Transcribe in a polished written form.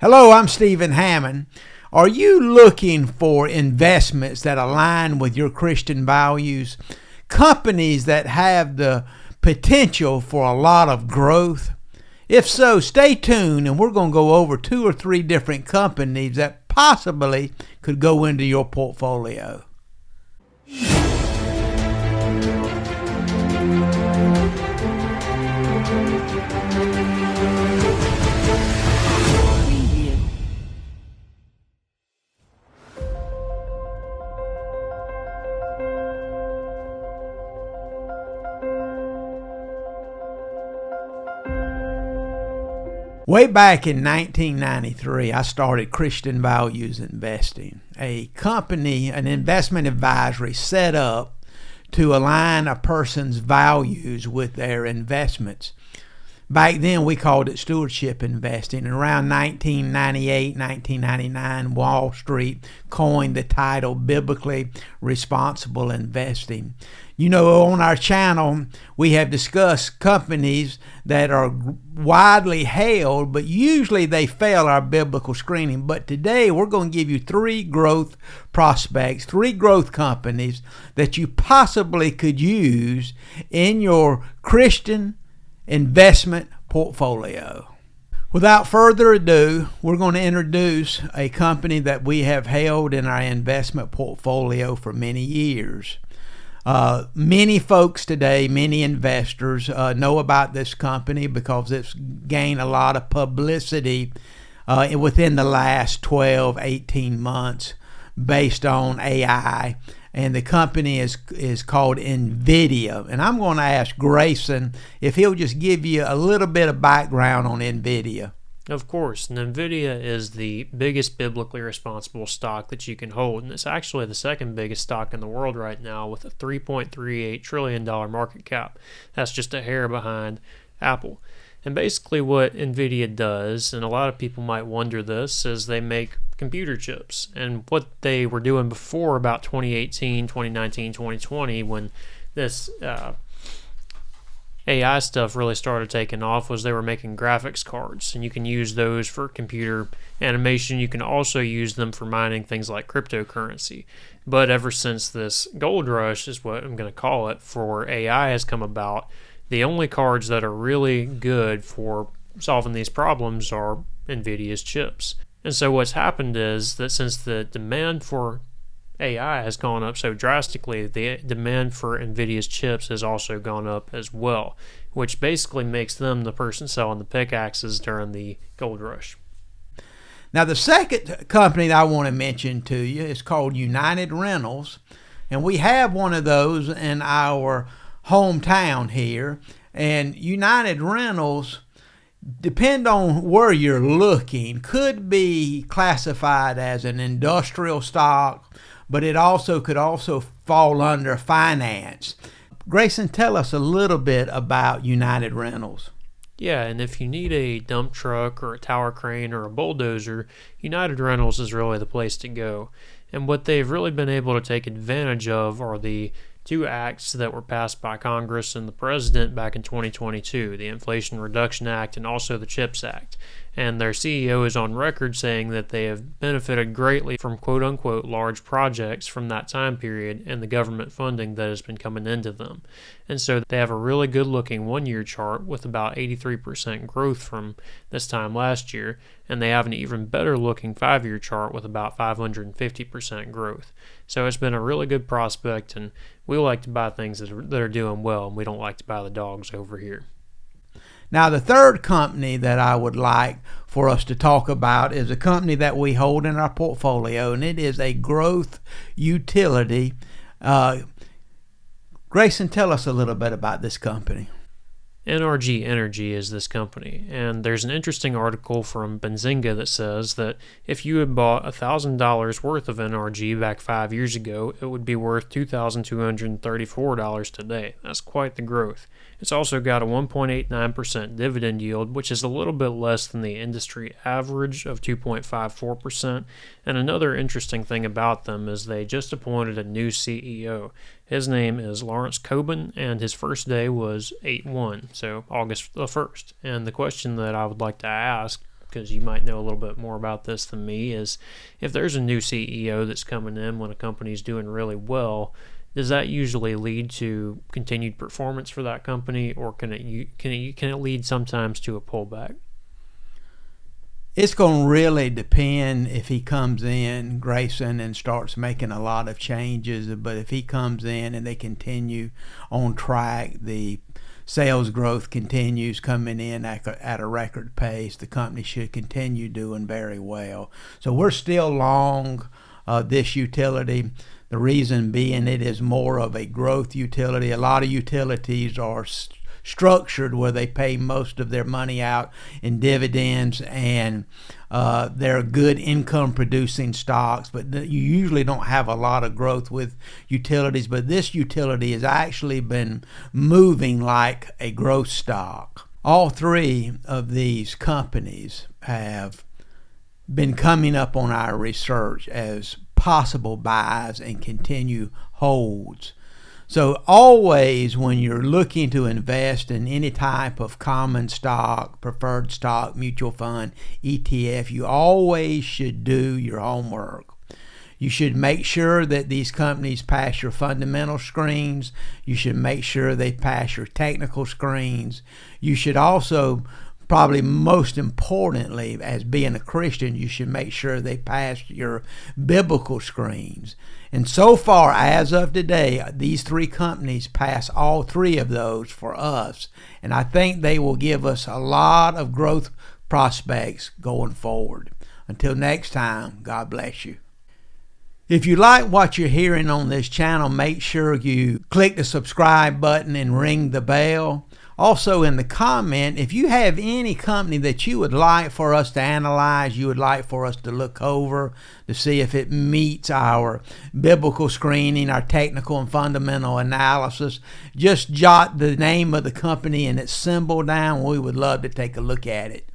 Hello, I'm Stephen Hammond. Are you looking for investments that align with your Christian values? Companies that have the potential for a lot of growth? If so, stay tuned and we're going to go over 2 or 3 different companies that possibly could go into your portfolio. Way back in 1993, I started Christian Values Investing, a company, an investment advisory set up to align a person's values with their investments. Back then, we called it stewardship investing. And around 1998, 1999, Wall Street coined the title biblically responsible investing. You know, on our channel, we have discussed companies that are widely held, but usually they fail our biblical screening. But today, we're going to give you 3 growth prospects, 3 growth companies that you possibly could use in your Christian investment portfolio. Without further ado, we're going to introduce a company that we have held in our investment portfolio for many years. Many folks today, many investors know about this company because it's gained a lot of publicity within the last 12, 18 months based on AI. And the company is called Nvidia. And I'm going to ask Grayson if he'll just give you a little bit of background on Nvidia. Of course, Nvidia is the biggest biblically responsible stock that you can hold, and it's actually the second biggest stock in the world right now with a $3.38 trillion market cap. That's just a hair behind Apple. And basically what Nvidia does, and a lot of people might wonder this, is they make computer chips. And what they were doing before about 2018, 2019, 2020, when this AI stuff really started taking off, was they were making graphics cards, and you can use those for computer animation. You can also use them for mining things like cryptocurrency. But ever since this gold rush, is what I'm going to call it, for AI has come about, the only cards that are really good for solving these problems are Nvidia's chips. And so what's happened is that since the demand for AI has gone up so drastically, the demand for Nvidia's chips has also gone up as well, which basically makes them the person selling the pickaxes during the gold rush. Now, the second company that I want to mention to you is called United Rentals, and we have one of those in our hometown here. And United Rentals, depend on where you're looking, could be classified as an industrial stock, but it could also fall under finance. Grayson, tell us a little bit about United Rentals. Yeah, and if you need a dump truck or a tower crane or a bulldozer, United Rentals is really the place to go. And what they've really been able to take advantage of are the 2 acts that were passed by Congress and the President back in 2022, the Inflation Reduction Act and also the CHIPS Act. And their CEO is on record saying that they have benefited greatly from quote-unquote large projects from that time period and the government funding that has been coming into them. And so they have a really good-looking 1-year chart with about 83% growth from this time last year, and they have an even better-looking 5-year chart with about 550% growth. So it's been a really good prospect, and we like to buy things that are doing well, and we don't like to buy the dogs over here. Now, the third company that I would like for us to talk about is a company that we hold in our portfolio, and it is a growth utility. Grayson, tell us a little bit about this company. NRG Energy is this company, and there's an interesting article from Benzinga that says that if you had bought $1,000 worth of NRG back 5 years ago, it would be worth $2,234 today. That's quite the growth. It's also got a 1.89% dividend yield, which is a little bit less than the industry average of 2.54%. And another interesting thing about them is they just appointed a new CEO. His name is Lawrence Coben, and his first day was 8/1, so August the 1st. And the question that I would like to ask because you might know a little bit more about this than me, is if there's a new CEO that's coming in when a company's doing really well, does that usually lead to continued performance for that company, or can it lead sometimes to a pullback? It's going to really depend if he comes in, Grayson, and starts making a lot of changes. But if he comes in and they continue on track, the sales growth continues coming in at a record pace, the company should continue doing very well. So we're still long this utility. The reason being it is more of a growth utility. A lot of utilities are structured where they pay most of their money out in dividends, and they're good income producing stocks, but you usually don't have a lot of growth with utilities. But this utility has actually been moving like a growth stock. All three of these companies have been coming up on our research as possible buys and continue holds. So always when you're looking to invest in any type of common stock, preferred stock, mutual fund, ETF, you always should do your homework. You should make sure that these companies pass your fundamental screens. You should make sure they pass your technical screens. You should also, probably most importantly, as being a Christian, you should make sure they pass your biblical screens. And so far, as of today, these three companies pass all three of those for us. And I think they will give us a lot of growth prospects going forward. Until next time, God bless you. If you like what you're hearing on this channel, make sure you click the subscribe button and ring the bell. Also, in the comment, if you have any company that you would like for us to analyze, you would like for us to look over to see if it meets our biblical screening, our technical and fundamental analysis, just jot the name of the company and its symbol down. We would love to take a look at it.